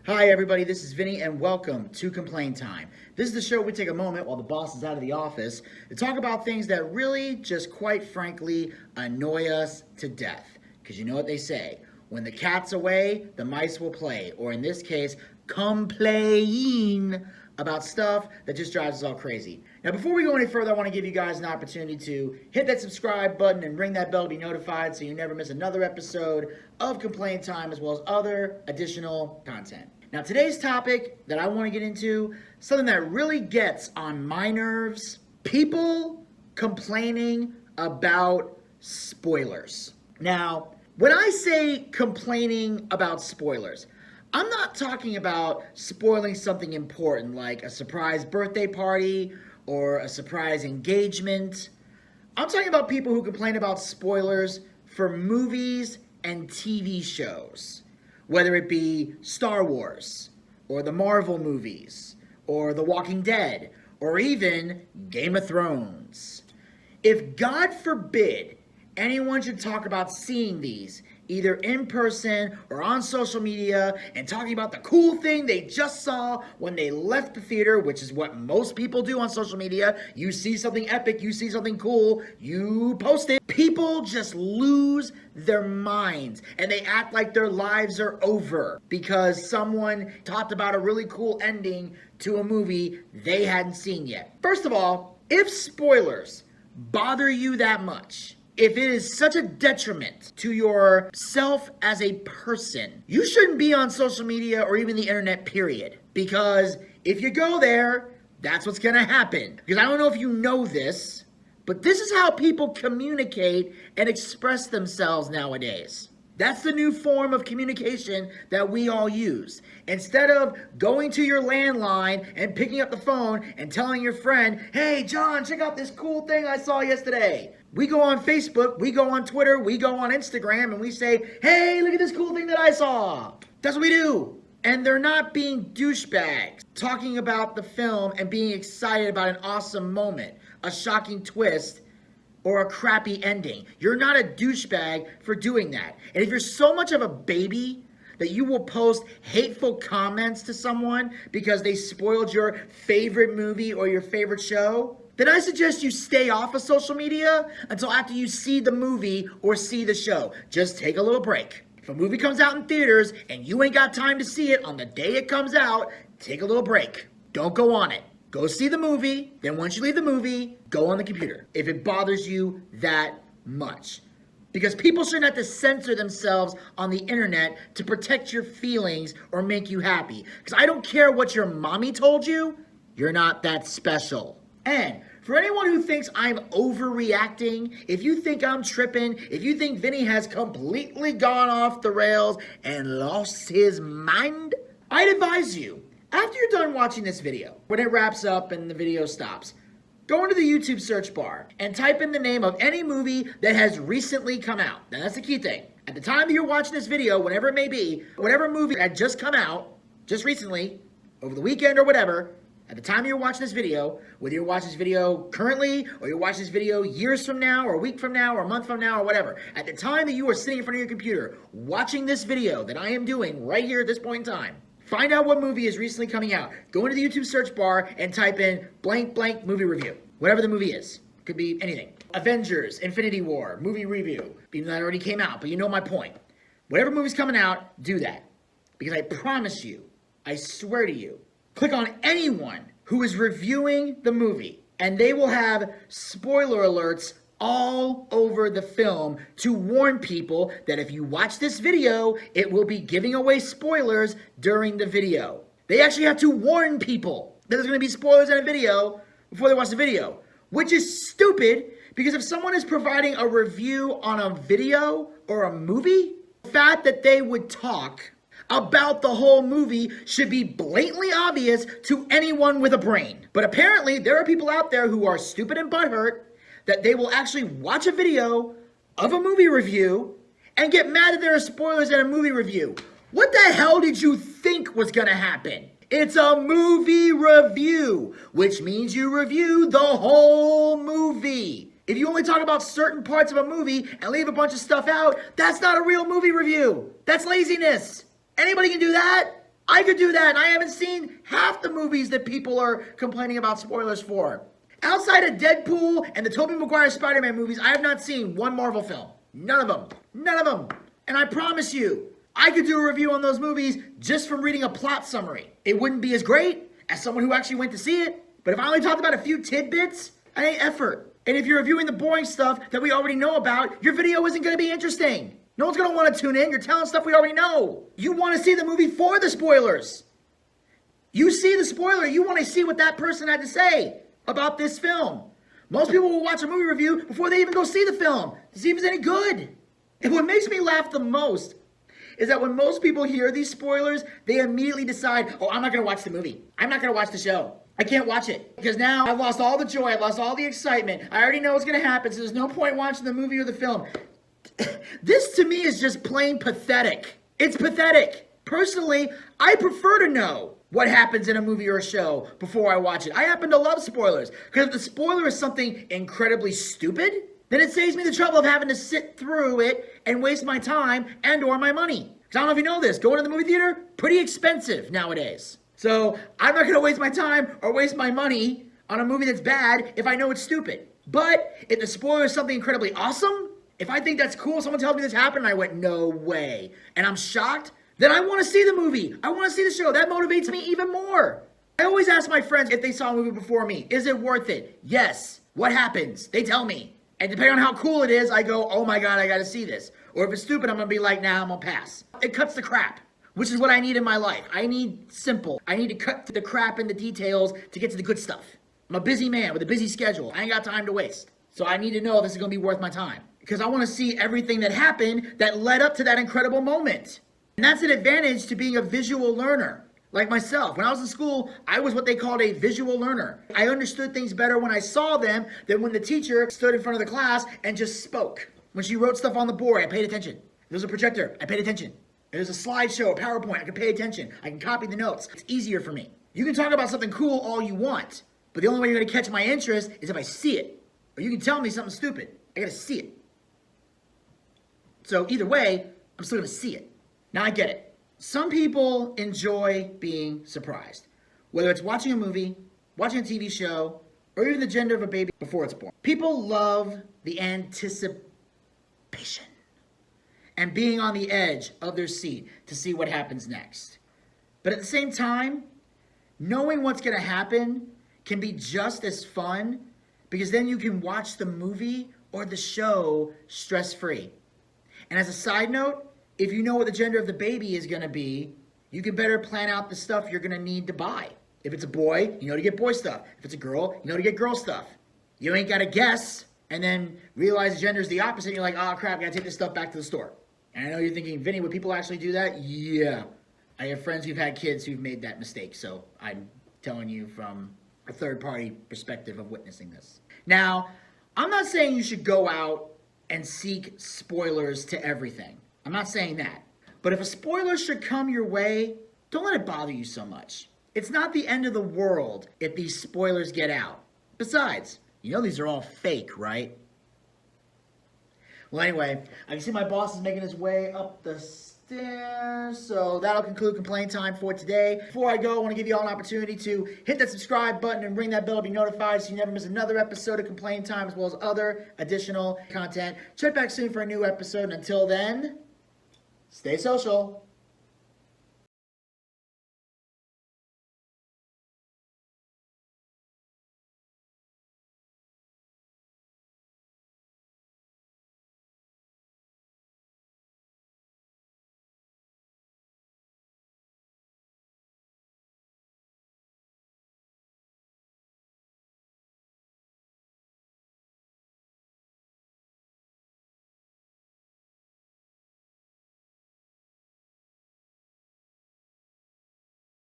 Hi everybody, this is Vinny and welcome to Complain Time. This is the show where we take a moment while the boss is out of the office to talk about things that really, just quite frankly, annoy us to death. Because you know what they say, when the cat's away, the mice will play. Or in this case, complain about stuff that just drives us all crazy. Now before we go any further, I want to give you guys an opportunity to hit that subscribe button and ring that bell to be notified so you never miss another episode of Complain Time as well as other additional content. Now today's topic that I want to get into, something that really gets on my nerves, people complaining about spoilers. Now, when I say complaining about spoilers, I'm not talking about spoiling something important like a surprise birthday party or a surprise engagement. I'm talking about people who complain about spoilers for movies and TV shows, whether it be Star Wars or the Marvel movies or The Walking Dead or even Game of Thrones. If God forbid anyone should talk about seeing these either in person or on social media and talking about the cool thing they just saw when they left the theater, which is what most people do on social media. You see something epic, you see something cool, you post it. People just lose their minds and they act like their lives are over because someone talked about a really cool ending to a movie they hadn't seen yet. First of all, if spoilers bother you that much, if it is such a detriment to yourself as a person, you shouldn't be on social media or even the internet, period. Because if you go there, that's what's gonna happen. Because I don't know if you know this, but this is how people communicate and express themselves nowadays. That's the new form of communication that we all use. Instead of going to your landline and picking up the phone and telling your friend, hey, John, check out this cool thing I saw yesterday. We go on Facebook, we go on Twitter, we go on Instagram, and we say, hey, look at this cool thing that I saw. That's what we do. And they're not being douchebags, talking about the film and being excited about an awesome moment, a shocking twist, or a crappy ending. You're not a douchebag for doing that. And if you're so much of a baby that you will post hateful comments to someone because they spoiled your favorite movie or your favorite show, then I suggest you stay off of social media until after you see the movie or see the show. Just take a little break. If a movie comes out in theaters and you ain't got time to see it on the day it comes out, take a little break. Don't go on it. Go see the movie, then once you leave the movie, go on the computer, if it bothers you that much. Because people shouldn't have to censor themselves on the internet to protect your feelings or make you happy. Because I don't care what your mommy told you, you're not that special. And for anyone who thinks I'm overreacting, if you think I'm tripping, if you think Vinny has completely gone off the rails and lost his mind, I'd advise you, after you're done watching this video, when it wraps up and the video stops, go into the YouTube search bar and type in the name of any movie that has recently come out. Now that's the key thing. At the time that you're watching this video, whenever it may be, whatever movie had just come out, just recently, over the weekend or whatever, at the time you're watching this video, whether you're watching this video currently, or you're watching this video years from now, or a week from now, or a month from now, or whatever, at the time that you are sitting in front of your computer, watching this video that I am doing right here at this point in time, find out what movie is recently coming out. Go into the YouTube search bar and type in blank blank movie review. Whatever the movie is. Could be anything. Avengers, Infinity War, movie review. Even though that already came out, but you know my point. Whatever movie's coming out, do that. Because I promise you, I swear to you, click on anyone who is reviewing the movie, and they will have spoiler alerts all over the film to warn people that if you watch this video, it will be giving away spoilers during the video. They actually have to warn people that there's going to be spoilers in a video before they watch the video, which is stupid because if someone is providing a review on a video or a movie, the fact that they would talk about the whole movie should be blatantly obvious to anyone with a brain. But apparently there are people out there who are stupid and butthurt that they will actually watch a video of a movie review and get mad that there are spoilers in a movie review. What the hell did you think was gonna happen? It's a movie review, which means you review the whole movie. If you only talk about certain parts of a movie and leave a bunch of stuff out, that's not a real movie review. That's laziness. Anybody can do that. I could do that, and I haven't seen half the movies that people are complaining about spoilers for. Outside of Deadpool and the Tobey Maguire Spider-Man movies, I have not seen one Marvel film. None of them. None of them. And I promise you, I could do a review on those movies just from reading a plot summary. It wouldn't be as great as someone who actually went to see it, but if I only talked about a few tidbits, that ain't effort. And if you're reviewing the boring stuff that we already know about, your video isn't going to be interesting. No one's going to want to tune in. You're telling stuff we already know. You want to see the movie for the spoilers. You see the spoiler, you want to see what that person had to say about this film. Most people will watch a movie review before they even go see the film to see if it's any good. And what makes me laugh the most is that when most people hear these spoilers, they immediately decide, oh, I'm not going to watch the movie. I'm not going to watch the show. I can't watch it because now I've lost all the joy. I've lost all the excitement. I already know what's going to happen, so there's no point watching the movie or the film. This to me is just plain pathetic. It's pathetic. Personally, I prefer to know what happens in a movie or a show before I watch it. I happen to love spoilers because if the spoiler is something incredibly stupid, then it saves me the trouble of having to sit through it and waste my time and or my money. Because I don't know if you know this, going to the movie theater, pretty expensive nowadays. So I'm not going to waste my time or waste my money on a movie that's bad if I know it's stupid. But if the spoiler is something incredibly awesome, if I think that's cool, someone tells me this happened and I went, no way, and I'm shocked, then I want to see the movie. I want to see the show. That motivates me even more. I always ask my friends if they saw a movie before me, is it worth it? Yes. What happens? They tell me. And depending on how cool it is, I go, oh my God, I got to see this. Or if it's stupid, I'm going to be like, nah, I'm going to pass. It cuts the crap, which is what I need in my life. I need simple. I need to cut the crap and the details to get to the good stuff. I'm a busy man with a busy schedule. I ain't got time to waste. So I need to know if this is going to be worth my time. Because I want to see everything that happened that led up to that incredible moment. And that's an advantage to being a visual learner. Like myself, when I was in school, I was what they called a visual learner. I understood things better when I saw them than when the teacher stood in front of the class and just spoke. When she wrote stuff on the board, I paid attention. If there was a projector, I paid attention. If there's a slideshow, a PowerPoint, I can pay attention. I can copy the notes. It's easier for me. You can talk about something cool all you want, but the only way you're going to catch my interest is if I see it. Or you can tell me something stupid. I got to see it. So either way, I'm still going to see it. Now I get it. Some people enjoy being surprised. Whether it's watching a movie, watching a TV show, or even the gender of a baby before it's born. People love the anticipation and being on the edge of their seat to see what happens next. But at the same time, knowing what's going to happen can be just as fun because then you can watch the movie or the show stress-free. And as a side note, if you know what the gender of the baby is going to be, you can better plan out the stuff you're going to need to buy. If it's a boy, you know to get boy stuff. If it's a girl, you know to get girl stuff. You ain't got to guess and then realize the gender is the opposite. And you're like, oh crap, I got to take this stuff back to the store. And I know you're thinking, Vinny, would people actually do that? Yeah. I have friends who've had kids who've made that mistake. So I'm telling you from a third-party perspective of witnessing this. Now, I'm not saying you should go out and seek spoilers to everything. I'm not saying that. But if a spoiler should come your way, don't let it bother you so much. It's not the end of the world if these spoilers get out. Besides, you know these are all fake, right? Well, anyway, I can see my boss is making his way up the stairs, so that'll conclude complaint time for today. Before I go, I want to give you all an opportunity to hit that subscribe button and ring that bell to be notified so you never miss another episode of Complaint Time as well as other additional content. Check back soon for a new episode, and until then, stay social.